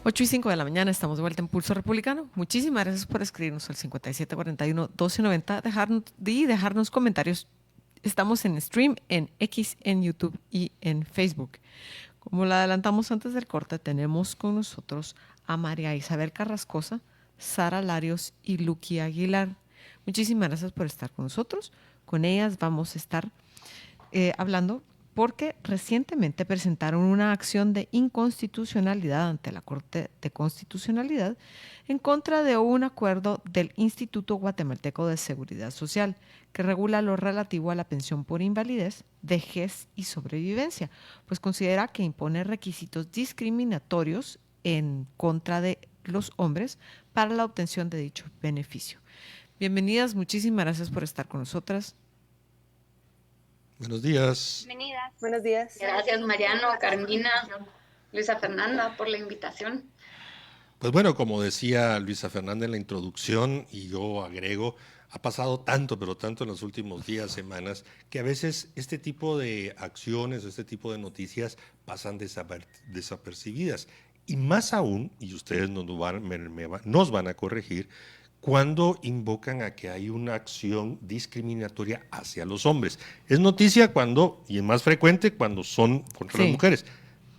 8:05 de la mañana, estamos de vuelta en Pulso Republicano. Muchísimas gracias por escribirnos al 5741-1290 y dejarnos comentarios. Estamos en stream, en X, en YouTube y en Facebook. Como la adelantamos antes del corte, tenemos con nosotros a María Isabel Carrascosa, Sara Larios y Luqui Aguilar. Muchísimas gracias por estar con nosotros. Con ellas vamos a estar hablando porque recientemente presentaron una acción de inconstitucionalidad ante la Corte de Constitucionalidad en contra de un acuerdo del Instituto Guatemalteco de Seguridad Social que regula lo relativo a la pensión por invalidez, vejez y sobrevivencia, pues considera que impone requisitos discriminatorios en contra de los hombres para la obtención de dicho beneficio. Bienvenidas, muchísimas gracias por estar con nosotras. Buenos días. Bienvenidas. Buenos días. Gracias, Mariano, Carmina, Luisa Fernanda, por la invitación. Pues bueno, como decía Luisa Fernanda en la introducción, y yo agrego, ha pasado tanto, pero tanto en los últimos días, semanas, que a veces este tipo de acciones, este tipo de noticias pasan desapercibidas. Y más aún, y ustedes nos van a corregir, cuando invocan a que hay una acción discriminatoria hacia los hombres. Es noticia cuando, y es más frecuente, cuando son contra las mujeres.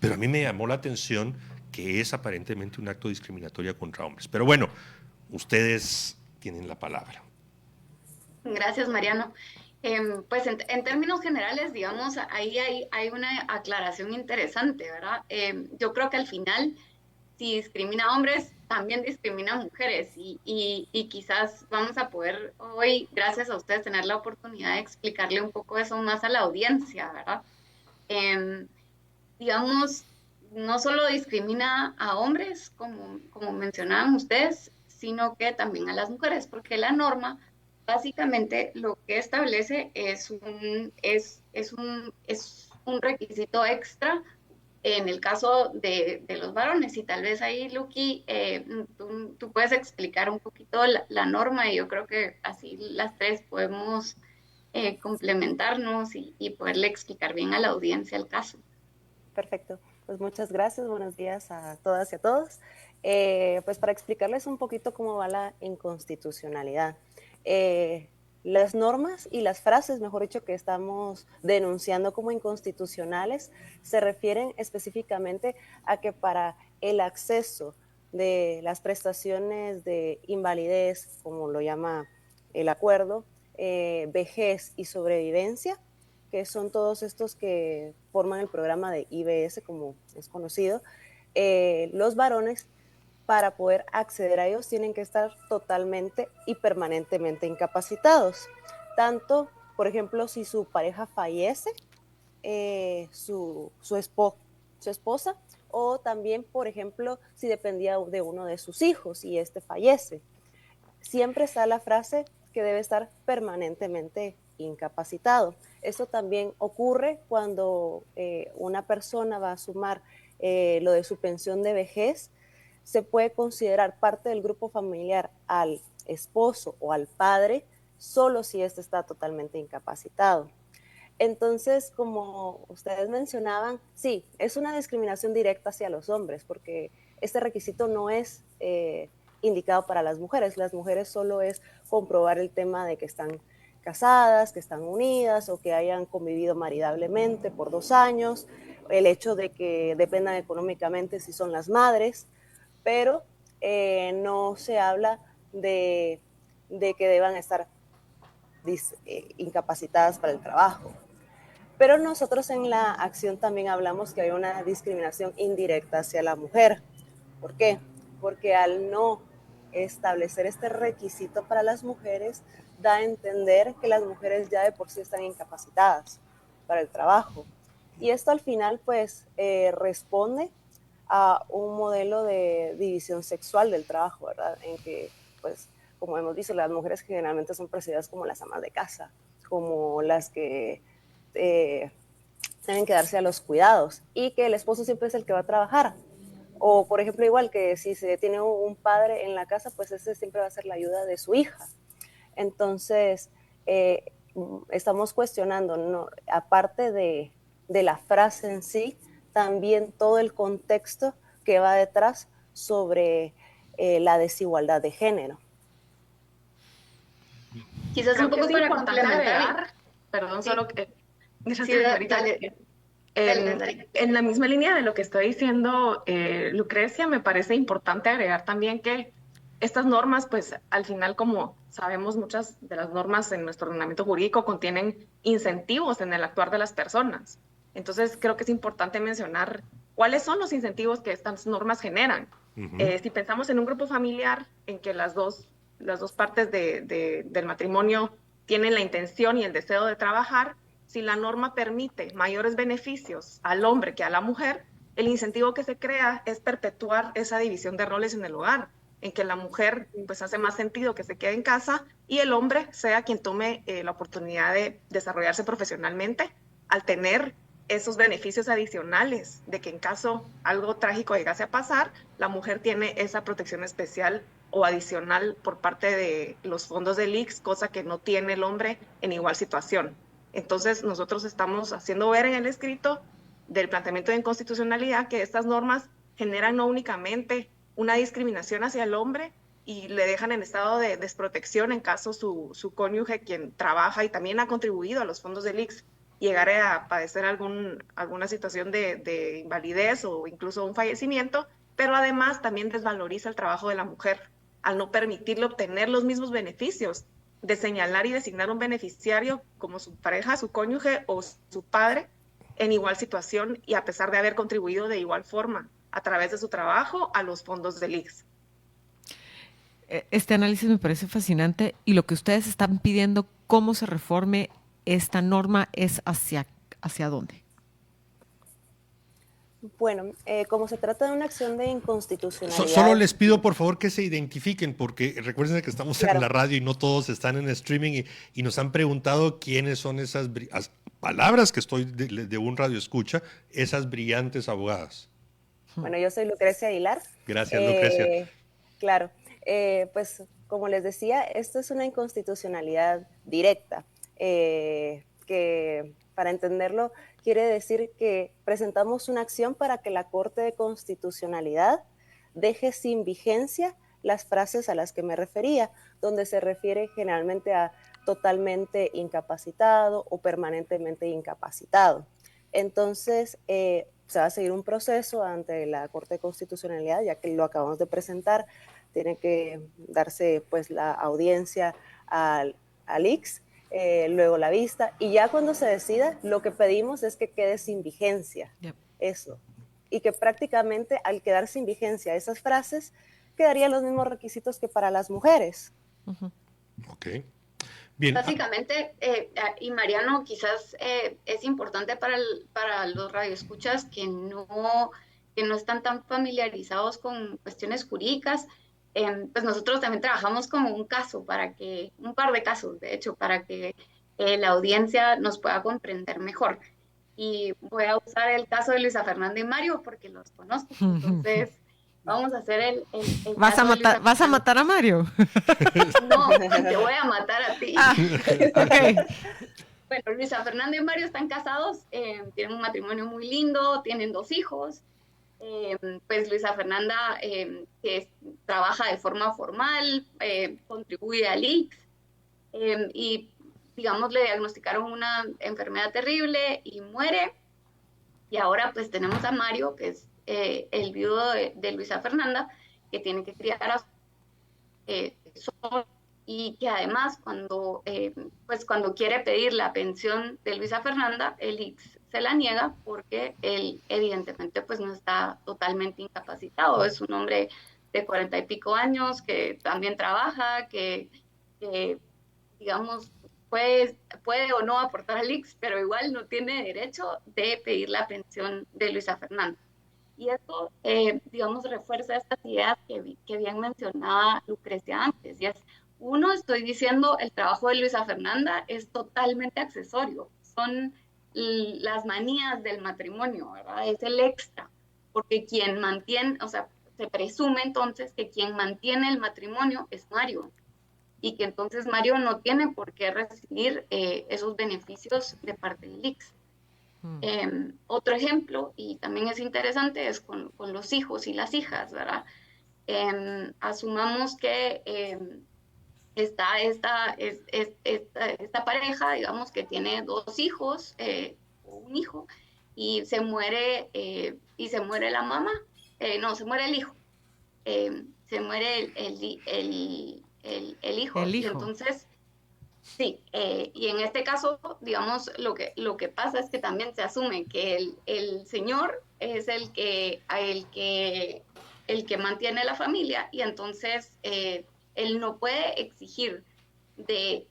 Pero a mí me llamó la atención que es aparentemente un acto discriminatorio contra hombres. Pero bueno, ustedes tienen la palabra. Gracias, Mariano. Pues en términos generales, digamos, ahí hay una aclaración interesante, ¿verdad? Yo creo que al final, si discrimina a hombres, también discrimina a mujeres y quizás vamos a poder hoy, gracias a ustedes, tener la oportunidad de explicarle un poco eso más a la audiencia, ¿verdad? Digamos, no solo discrimina a hombres, como mencionaban ustedes, sino que también a las mujeres, porque la norma básicamente lo que establece es un requisito extra en el caso de los varones. Y tal vez ahí, Luqui, tú puedes explicar un poquito la norma, y yo creo que así las tres podemos complementarnos y poderle explicar bien a la audiencia el caso. Perfecto, pues muchas gracias, buenos días a todas y a todos. Pues para explicarles un poquito cómo va la inconstitucionalidad. Las normas y las frases, mejor dicho, que estamos denunciando como inconstitucionales, se refieren específicamente a que para el acceso de las prestaciones de invalidez, como lo llama el acuerdo, vejez y sobrevivencia, que son todos estos que forman el programa de IBS, como es conocido, los varones, para poder acceder a ellos, tienen que estar totalmente y permanentemente incapacitados. Tanto, por ejemplo, si su pareja fallece, su esposa, o también, por ejemplo, si dependía de uno de sus hijos y este fallece. Siempre está la frase que debe estar permanentemente incapacitado. Esto también ocurre cuando una persona va a sumar lo de su pensión de vejez. Se puede considerar parte del grupo familiar al esposo o al padre solo si éste está totalmente incapacitado. Entonces, como ustedes mencionaban, sí, es una discriminación directa hacia los hombres, porque este requisito no es indicado para las mujeres. Las mujeres solo es comprobar el tema de que están casadas, que están unidas o que hayan convivido maridablemente por 2 años, el hecho de que dependan económicamente si son las madres, pero no se habla de que deban estar incapacitadas para el trabajo. Pero nosotros en la acción también hablamos que hay una discriminación indirecta hacia la mujer. ¿Por qué? Porque al no establecer este requisito para las mujeres, da a entender que las mujeres ya de por sí están incapacitadas para el trabajo. Y esto al final pues responde a un modelo de división sexual del trabajo, ¿verdad? En que pues como hemos dicho, las mujeres generalmente son percibidas como las amas de casa, como las que tienen que darse a los cuidados y que el esposo siempre es el que va a trabajar. O, por ejemplo, igual que si se tiene un padre en la casa, pues ese siempre va a ser la ayuda de su hija. Entonces, estamos cuestionando, ¿no? Aparte de la frase en sí, también todo el contexto que va detrás sobre la desigualdad de género. Quizás Creo un poco que es para importante complementar. agregar, perdón, Sí. solo que... Sí, dale. En la misma línea de lo que está diciendo Lucrecia, me parece importante agregar también que estas normas, pues al final, como sabemos, muchas de las normas en nuestro ordenamiento jurídico contienen incentivos en el actuar de las personas. Entonces, creo que es importante mencionar cuáles son los incentivos que estas normas generan. Si pensamos en un grupo familiar en que las dos partes del matrimonio tienen la intención y el deseo de trabajar, si la norma permite mayores beneficios al hombre que a la mujer, el incentivo que se crea es perpetuar esa división de roles en el hogar, en que la mujer pues hace más sentido que se quede en casa y el hombre sea quien tome la oportunidad de desarrollarse profesionalmente al tener esos beneficios adicionales de que en caso algo trágico llegase a pasar, la mujer tiene esa protección especial o adicional por parte de los fondos del ICS, cosa que no tiene el hombre en igual situación. Entonces, nosotros estamos haciendo ver en el escrito del planteamiento de inconstitucionalidad que estas normas generan no únicamente una discriminación hacia el hombre y le dejan en estado de desprotección en caso su cónyuge, quien trabaja y también ha contribuido a los fondos del ICS, llegare a padecer alguna situación de invalidez o incluso un fallecimiento, pero además también desvaloriza el trabajo de la mujer al no permitirle obtener los mismos beneficios de señalar y designar un beneficiario como su pareja, su cónyuge o su padre en igual situación y a pesar de haber contribuido de igual forma a través de su trabajo a los fondos del ICS. Este análisis me parece fascinante y lo que ustedes están pidiendo, cómo se reforme esta norma, es hacia dónde. Bueno, como se trata de una acción de inconstitucionalidad... Solo les pido por favor que se identifiquen, porque recuerden que estamos en la radio y no todos están en streaming y nos han preguntado quiénes son esas palabras que estoy de un radio escucha, esas brillantes abogadas. Bueno, yo soy Lucrecia Aguilar. Gracias, Lucrecia. Claro, pues como les decía, esto es una inconstitucionalidad directa, que para entenderlo quiere decir que presentamos una acción para que la Corte de Constitucionalidad deje sin vigencia las frases a las que me refería, donde se refiere generalmente a totalmente incapacitado o permanentemente incapacitado. Entonces, se va a seguir un proceso ante la Corte de Constitucionalidad, ya que lo acabamos de presentar. Tiene que darse pues la audiencia al ICS, luego la vista, y ya cuando se decida, lo que pedimos es que quede sin vigencia, eso, y que prácticamente al quedar sin vigencia esas frases, quedarían los mismos requisitos que para las mujeres. Ok. Bien. Básicamente, y Mariano, quizás es importante para los radioescuchas que no están tan familiarizados con cuestiones jurídicas. Pues nosotros también trabajamos como un par de casos, de hecho, para que la audiencia nos pueda comprender mejor. Y voy a usar el caso de Luisa Fernanda y Mario porque los conozco. Entonces, vamos a hacer el ¿Vas a matar a Mario? No, te voy a matar a ti. Okay. Bueno, Luisa Fernanda y Mario están casados, tienen un matrimonio muy lindo, tienen 2 hijos. Pues Luisa Fernanda que trabaja de forma formal, contribuye al ICS y digamos le diagnosticaron una enfermedad terrible y muere, y ahora pues tenemos a Mario, que es el viudo de Luisa Fernanda, que tiene que criar a solo, y que además cuando quiere pedir la pensión de Luisa Fernanda, el ICS se la niega porque él evidentemente pues no está totalmente incapacitado, es un hombre de 40 y pico años que también trabaja, que digamos puede o no aportar al ICS, pero igual no tiene derecho de pedir la pensión de Luisa Fernanda. Y esto, digamos, refuerza estas ideas que bien mencionaba Lucrecia antes, y es, uno, estoy diciendo, el trabajo de Luisa Fernanda es totalmente accesorio, son las manías del matrimonio, ¿verdad? Es el extra, porque quien mantiene, o sea, se presume entonces que quien mantiene el matrimonio es Mario, y que entonces Mario no tiene por qué recibir esos beneficios de parte del ICS. Otro ejemplo, y también es interesante, es con los hijos y las hijas, ¿verdad? Asumamos que está esta pareja, digamos, que tiene 2 hijos o un hijo, y se muere la mamá, no, se muere el hijo, se muere el hijo, El y hijo. entonces, sí, y en este caso, digamos, lo que pasa es que también se asume que el señor es el que mantiene la familia, y entonces él no puede exigir de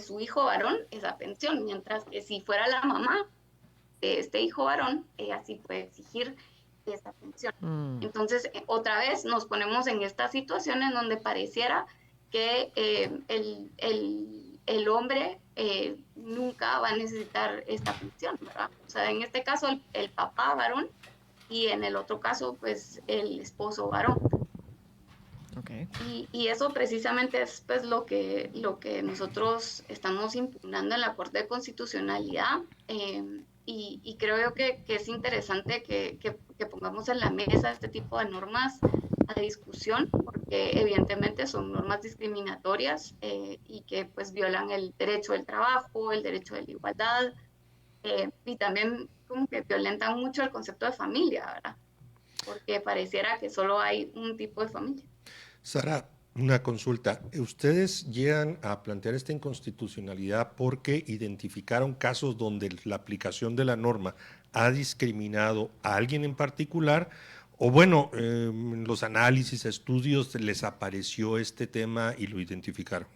su hijo varón esa pensión, mientras que si fuera la mamá de este hijo varón, ella sí puede exigir esa pensión. Entonces, otra vez nos ponemos en esta situación en donde pareciera que el hombre nunca va a necesitar esta pensión, ¿verdad? O sea, en este caso el papá varón, y en el otro caso, pues el esposo varón. Okay. Y eso precisamente es pues lo que nosotros estamos impugnando en la Corte de Constitucionalidad, y creo yo que es interesante que pongamos en la mesa este tipo de normas a discusión, porque evidentemente son normas discriminatorias, y que pues violan el derecho del trabajo, el derecho de la igualdad, y también como que violentan mucho el concepto de familia, ¿verdad? Porque pareciera que solo hay un tipo de familia. Sara, una consulta. ¿Ustedes llegan a plantear esta inconstitucionalidad porque identificaron casos donde la aplicación de la norma ha discriminado a alguien en particular? O bueno, en los análisis, estudios, les apareció este tema y lo identificaron.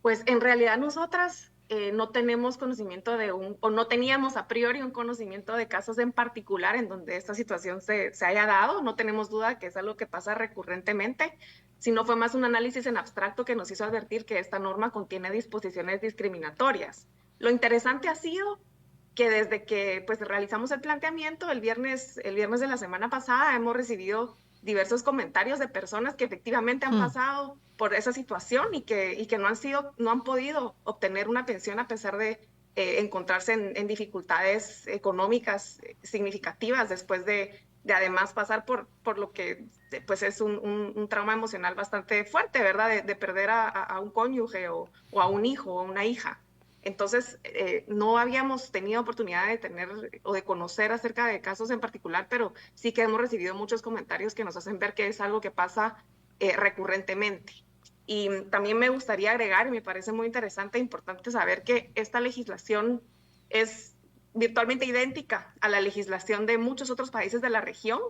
Pues en realidad nosotras no tenemos conocimiento o no teníamos a priori un conocimiento de casos en particular en donde esta situación se haya dado. No tenemos duda que es algo que pasa recurrentemente, sino fue más un análisis en abstracto que nos hizo advertir que esta norma contiene disposiciones discriminatorias. Lo interesante ha sido que desde que pues realizamos el planteamiento el viernes de la semana pasada hemos recibido diversos comentarios de personas que efectivamente han pasado por esa situación y que no han podido obtener una pensión a pesar de encontrarse en dificultades económicas significativas después de además pasar por lo que pues es un trauma emocional bastante fuerte, ¿verdad? De perder a un cónyuge o a un hijo o a una hija. Entonces, no habíamos tenido oportunidad de tener o de conocer acerca de casos en particular, pero sí que hemos recibido muchos comentarios que nos hacen ver que es algo que pasa recurrentemente. Y también me gustaría agregar, y me parece muy interesante e importante saber que esta legislación es virtualmente idéntica a la legislación de muchos otros países de la región.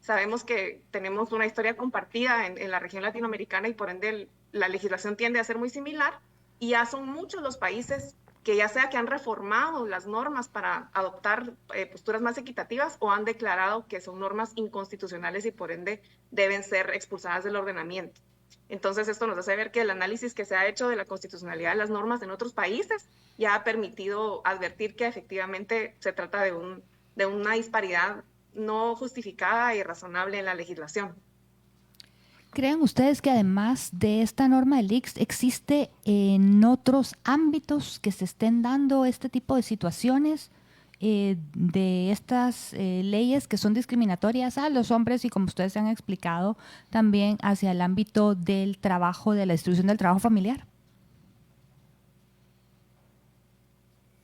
Sabemos que tenemos una historia compartida en la región latinoamericana y por ende la legislación tiende a ser muy similar. Y ya son muchos los países que ya sea que han reformado las normas para adoptar posturas más equitativas o han declarado que son normas inconstitucionales y por ende deben ser expulsadas del ordenamiento. Entonces esto nos hace ver que el análisis que se ha hecho de la constitucionalidad de las normas en otros países ya ha permitido advertir que efectivamente se trata de una disparidad no justificada y razonable en la legislación. ¿Creen ustedes que además de esta norma del ICS existe en otros ámbitos que se estén dando este tipo de situaciones de estas leyes que son discriminatorias a los hombres y como ustedes han explicado también hacia el ámbito del trabajo, de la distribución del trabajo familiar?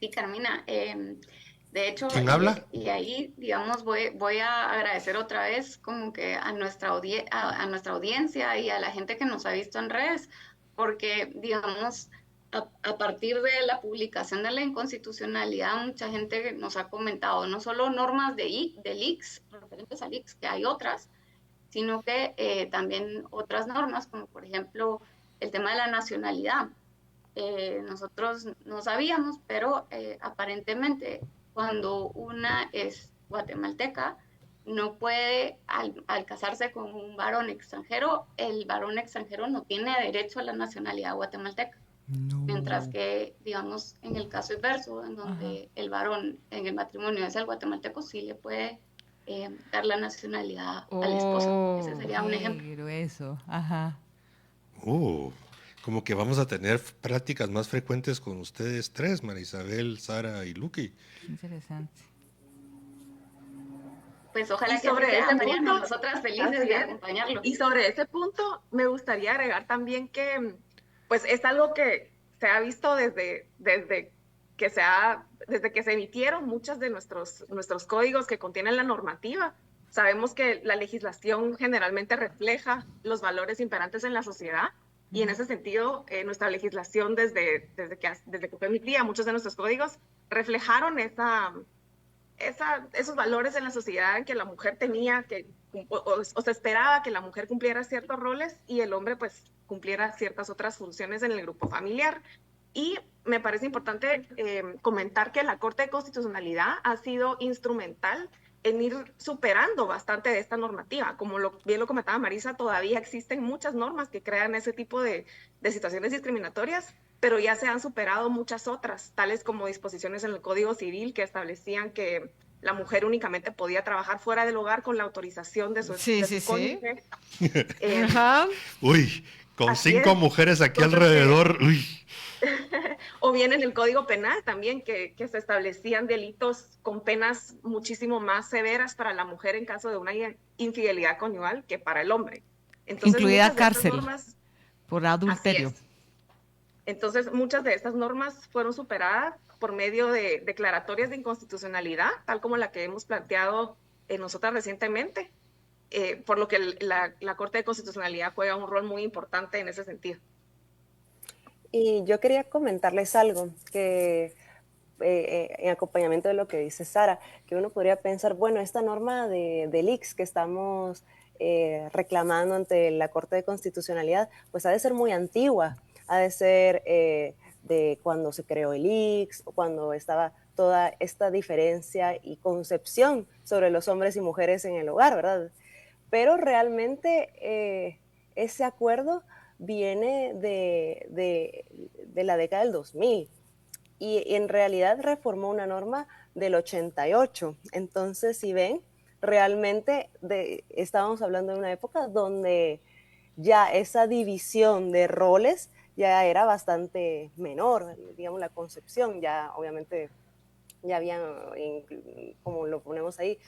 Sí, Carmina. De hecho, ¿Quién habla? Y ahí, digamos, voy a agradecer otra vez como que a nuestra audiencia y a la gente que nos ha visto en redes, porque, digamos, a partir de la publicación de la inconstitucionalidad, mucha gente nos ha comentado no solo normas del ICS, referentes al ICS, que hay otras, sino que también otras normas, como por ejemplo el tema de la nacionalidad. Nosotros no sabíamos, pero aparentemente cuando una es guatemalteca, no puede, al casarse con un varón extranjero, el varón extranjero no tiene derecho a la nacionalidad guatemalteca. No. Mientras que, digamos, en el caso inverso, en donde el varón en el matrimonio es el guatemalteco, sí le puede dar la nacionalidad a la esposa. Ese sería un ejemplo. Grueso, ajá. Como que vamos a tener prácticas más frecuentes con ustedes tres, María Isabel, Sara y Luqui. Interesante. pues ojalá Y que sobre así sea, ese Mariano, punto, nosotras felices así de es. acompañarlo. Y sobre ese punto me gustaría agregar también que pues es algo que se ha visto desde que se emitieron muchos de nuestros códigos que contienen la normativa. Sabemos que la legislación generalmente refleja los valores imperantes en la sociedad y en ese sentido nuestra legislación desde que fue emitida, muchos de nuestros códigos reflejaron esos valores en la sociedad en que la mujer tenía que, o se esperaba que la mujer cumpliera ciertos roles y el hombre pues cumpliera ciertas otras funciones en el grupo familiar. Y me parece importante comentar que la Corte de Constitucionalidad ha sido instrumental en ir superando bastante de esta normativa. Como bien lo comentaba Marisa, todavía existen muchas normas que crean ese tipo de situaciones discriminatorias, pero ya se han superado muchas otras, tales como disposiciones en el Código Civil que establecían que la mujer únicamente podía trabajar fuera del hogar con la autorización de su cónyuge. Ajá. Uy, con Así 5 es. mujeres aquí Cosas alrededor, uy. O bien en el Código Penal también, que se establecían delitos con penas muchísimo más severas para la mujer en caso de una infidelidad conyugal que para el hombre. Entonces, Incluida muchas de estas cárcel normas, por adulterio. así es. Entonces, muchas de estas normas fueron superadas por medio de declaratorias de inconstitucionalidad, tal como la que hemos planteado nosotras recientemente, por lo que la Corte de Constitucionalidad juega un rol muy importante en ese sentido. Y yo quería comentarles algo que en acompañamiento de lo que dice Sara, que uno podría pensar, bueno, esta norma del ICS que estamos reclamando ante la Corte de Constitucionalidad, pues ha de ser muy antigua, ha de ser de cuando se creó el ICS, o cuando estaba toda esta diferencia y concepción sobre los hombres y mujeres en el hogar, ¿verdad? Pero realmente ese acuerdo viene de la década del 2000 y en realidad reformó una norma del 88. Entonces, si ven, realmente estábamos hablando de una época donde ya esa división de roles ya era bastante menor, digamos, la concepción, ya obviamente ya habían, como lo ponemos ahí,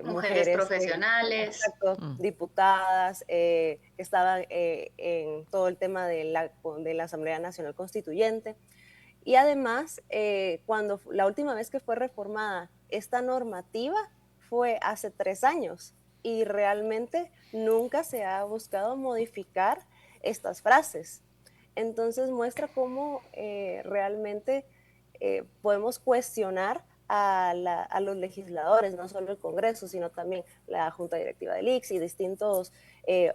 mujeres profesionales, exacto, diputadas, que estaban en todo el tema de la Asamblea Nacional Constituyente. Y además, cuando la última vez que fue reformada esta normativa fue hace 3 años y realmente nunca se ha buscado modificar estas frases. Entonces muestra cómo realmente podemos cuestionar a los legisladores, no solo el Congreso, sino también la Junta Directiva del ICS y distintos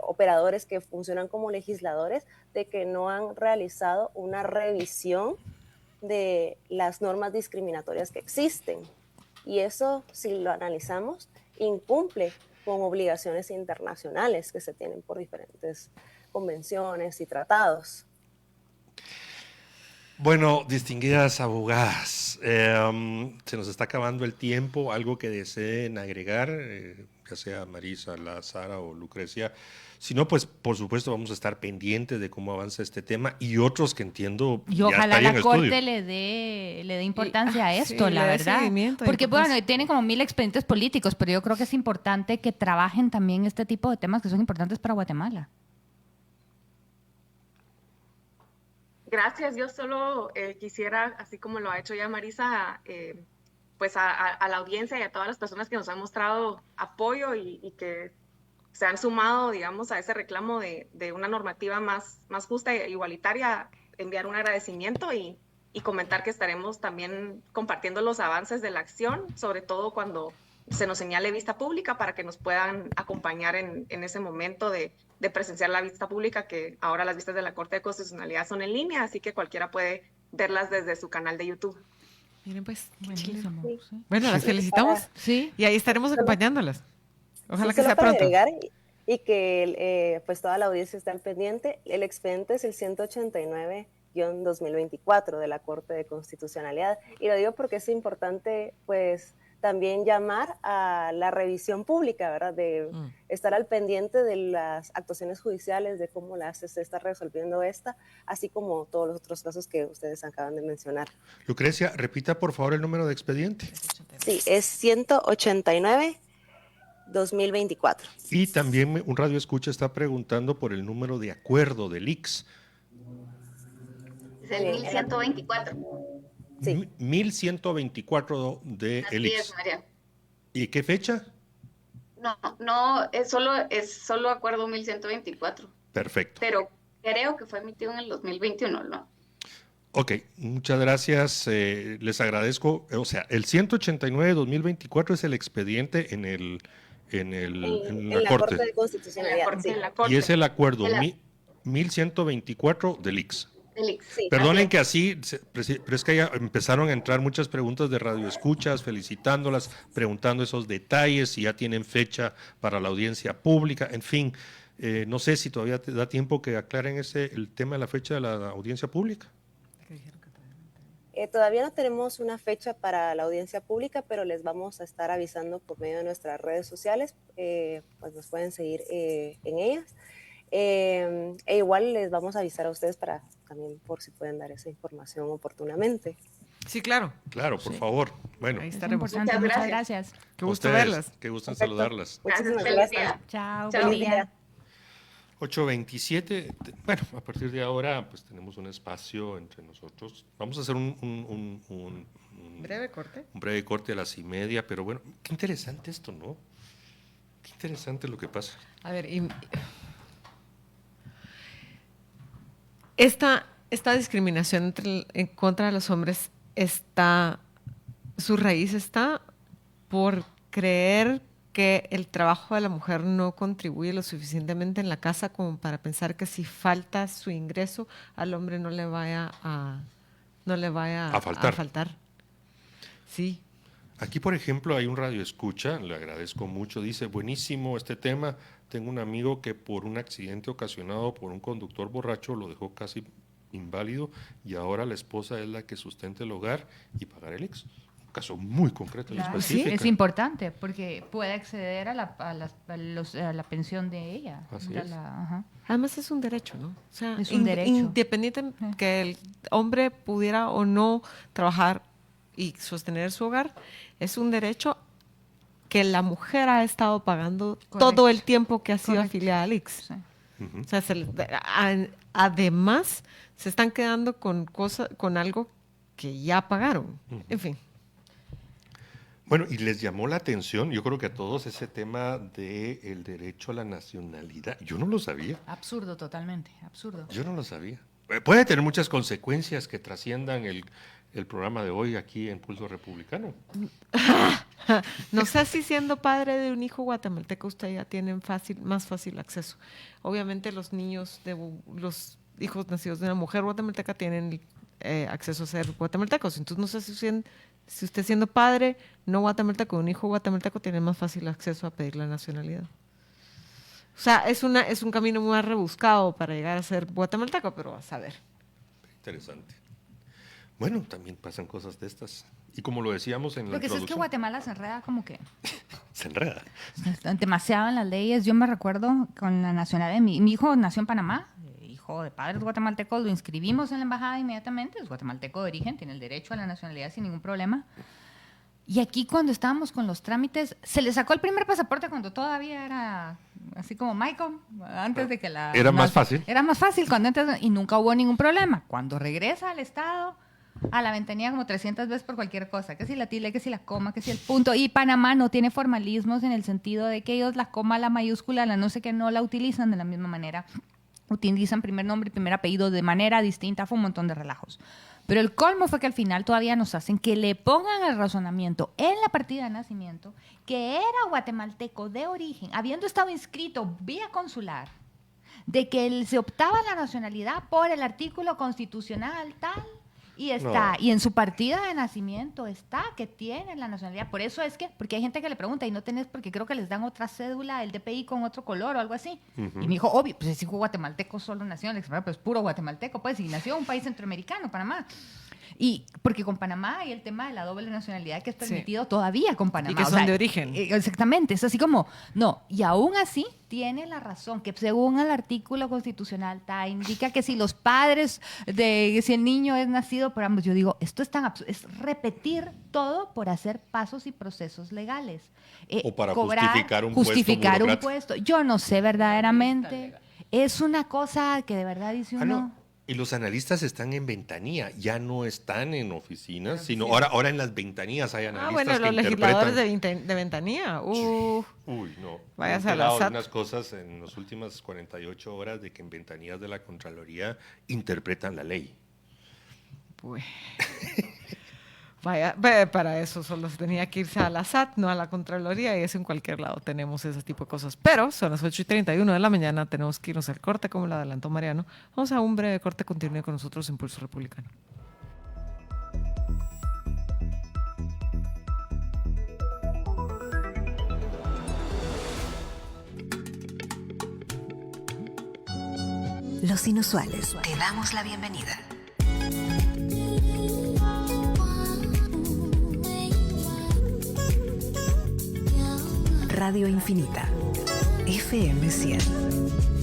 operadores que funcionan como legisladores, de que no han realizado una revisión de las normas discriminatorias que existen. Y eso, si lo analizamos, incumple con obligaciones internacionales que se tienen por diferentes convenciones y tratados. Bueno, distinguidas abogadas, se nos está acabando el tiempo. ¿Algo que deseen agregar, ya sea Marisa, Sara o Lucrecia? Si no, pues por supuesto vamos a estar pendientes de cómo avanza este tema y otros que entiendo Y ya ojalá estarían la en Corte estudio. le dé importancia a esto, sí, la le dé verdad. seguimiento, Porque importancia. bueno, tienen como 1000 expedientes políticos, pero yo creo que es importante que trabajen también este tipo de temas que son importantes para Guatemala. Gracias, yo solo quisiera, así como lo ha hecho ya Marisa, pues a la audiencia y a todas las personas que nos han mostrado apoyo y que se han sumado, digamos, a ese reclamo de una normativa más justa e igualitaria, enviar un agradecimiento y comentar que estaremos también compartiendo los avances de la acción, sobre todo cuando se nos señale vista pública, para que nos puedan acompañar en ese momento de presenciar la vista pública, que ahora las vistas de la Corte de Constitucionalidad son en línea, así que cualquiera puede verlas desde su canal de YouTube. Miren, pues, Buenísimo. Sí. Sí. bueno, las felicitamos Sí. y ahí estaremos acompañándolas. Ojalá Sí, que solo sea para pronto. agregar y que pues toda la audiencia esté al pendiente, el expediente es el 189-2024 de la Corte de Constitucionalidad. Y lo digo porque es importante pues también llamar a la revisión pública, ¿verdad? De estar al pendiente de las actuaciones judiciales, de cómo se está resolviendo esta, así como todos los otros casos que ustedes acaban de mencionar. Lucrecia, repita por favor el número de expediente. Sí, es 189 2024. Y también un radio escucha está preguntando por el número de acuerdo del ICS. Es el 1124. Sí. 1124 de el Así ICS. es, María. ¿Y qué fecha? No, es solo acuerdo 1124. Perfecto. Pero creo que fue emitido en el 2021, ¿no? Ok, muchas gracias. Les agradezco. O sea, el 189-2024 es el expediente en la Corte. De Constitucionalidad. En la corte. Y es el acuerdo De la- 1124 del ICS. Sí, Perdonen así que así, pero es que ya empezaron a entrar muchas preguntas de radioescuchas, felicitándolas, preguntando esos detalles, si ya tienen fecha para la audiencia pública, en fin. No sé si todavía te da tiempo que aclaren el tema de la fecha de la audiencia pública. Todavía no tenemos una fecha para la audiencia pública, pero les vamos a estar avisando por medio de nuestras redes sociales, pues nos pueden seguir en ellas. E igual les vamos a avisar a ustedes para también por si pueden dar esa información oportunamente. Sí, claro. Claro, por favor. Bueno, Ahí Es estaremos. importante. Muchas Muchas gracias. Qué gusto ustedes, verlas. qué gusto en Perfecto. saludarlas. Muchísimas Feliz gracias. día. Chao. Chao. Buen Feliz día. día. 8:27. Bueno, a partir de ahora pues tenemos un espacio entre nosotros. Vamos a hacer un Breve corte. breve corte a las 1:30, pero bueno, qué interesante esto, ¿no? Qué interesante lo que pasa. A ver, esta discriminación en contra de los hombres su raíz está por creer que el trabajo de la mujer no contribuye lo suficientemente en la casa como para pensar que si falta su ingreso al hombre no le vaya a faltar. Sí. Aquí, por ejemplo, hay un radio escucha, le agradezco mucho, dice, buenísimo este tema, tengo un amigo que por un accidente ocasionado por un conductor borracho lo dejó casi inválido y ahora la esposa es la que sustenta el hogar y pagar el ICS. Un caso muy concreto y Claro, específico. es importante porque puede acceder a la pensión de ella. Así De es. ajá. Además es un derecho, ¿no? O sea, Es un derecho. independiente que el hombre pudiera o no trabajar y sostener su hogar, es un derecho que la mujer ha estado pagando Correcto. todo el tiempo que ha sido Correcto. afiliada al ICS. Sí. Ujú. O sea, además se están quedando con algo que ya pagaron. En fin. Bueno, y les llamó la atención, yo creo que a todos, ese tema del derecho a la nacionalidad. Yo no lo sabía, Absurdo, totalmente, absurdo. yo no lo sabía. Puede tener muchas consecuencias que trasciendan el programa de hoy aquí en Pulso Republicano. No sé si siendo padre de un hijo guatemalteco usted ya tienen más fácil acceso. Obviamente los niños los hijos nacidos de una mujer guatemalteca tienen acceso a ser guatemaltecos. Entonces no sé si usted siendo padre no guatemalteco de un hijo guatemalteco tiene más fácil acceso a pedir la nacionalidad. O sea, es un camino más rebuscado para llegar a ser guatemalteco, pero a saber. Interesante. Bueno, también pasan cosas de estas. Y como lo decíamos en la Lo que sí es que introducción, Guatemala se enreda como que se enreda. demasiado en las leyes. Yo me recuerdo con la nacionalidad, mi hijo nació en Panamá, hijo de padres guatemaltecos, lo inscribimos en la embajada inmediatamente, es guatemalteco de origen, tiene el derecho a la nacionalidad sin ningún problema. Y aquí cuando estábamos con los trámites, se le sacó el primer pasaporte cuando todavía era así como Michael, antes de que la... Era más fácil. Era más fácil y nunca hubo ningún problema. Cuando regresa al Estado, a la ventanilla como 300 veces por cualquier cosa, que si la tilde, que si la coma, que si el punto. Y Panamá no tiene formalismos en el sentido de que ellos la coma, la mayúscula, la no sé qué, no la utilizan de la misma manera. Utilizan primer nombre y primer apellido de manera distinta, fue un montón de relajos. Pero el colmo fue que al final todavía nos hacen que le pongan el razonamiento en la partida de nacimiento que era guatemalteco de origen, habiendo estado inscrito vía consular, de que él se optaba a la nacionalidad por el artículo constitucional tal, y está, No. y en su partida de nacimiento está que tiene la nacionalidad. Por eso es que, porque hay gente que le pregunta y no tenés, porque creo que les dan otra cédula, el DPI con otro color o algo así. Ujú. Y me dijo, obvio, pues es hijo guatemalteco, solo nació en el extranjero, pues puro guatemalteco, pues, y nació en un país centroamericano, Panamá. Y porque con Panamá hay el tema de la doble nacionalidad que es permitido todavía con Panamá. Y que son de origen. Exactamente, es así como, no, y aún así tiene la razón, que según el artículo constitucional indica que si los padres, si el niño es nacido pido por ambos. Yo digo, esto es tan absurdo, es repetir todo por hacer pasos y procesos legales. O para Cobrar, justificar un puesto. Yo no sé verdaderamente. Es una cosa que de verdad dice uno... no. Y los analistas están en ventanilla, ya no están en oficinas, sino ahora en las ventanillas hay analistas bueno, los que legisladores interpretan. de ventanilla. Uy, no. Vayas He a la enterado de SAT. unas cosas en las últimas 48 horas de que en ventanillas de la Contraloría interpretan la ley. Pues, vaya, para eso solo se tenía que irse a la SAT, no a la Contraloría, y eso en cualquier lado tenemos ese tipo de cosas. Pero son las 8:31 de la mañana, tenemos que irnos al corte, como lo adelantó Mariano. Vamos a un breve corte, continúe con nosotros en Pulso Republicano. Los Inusuales, te damos la bienvenida. Radio Infinita, FM 100.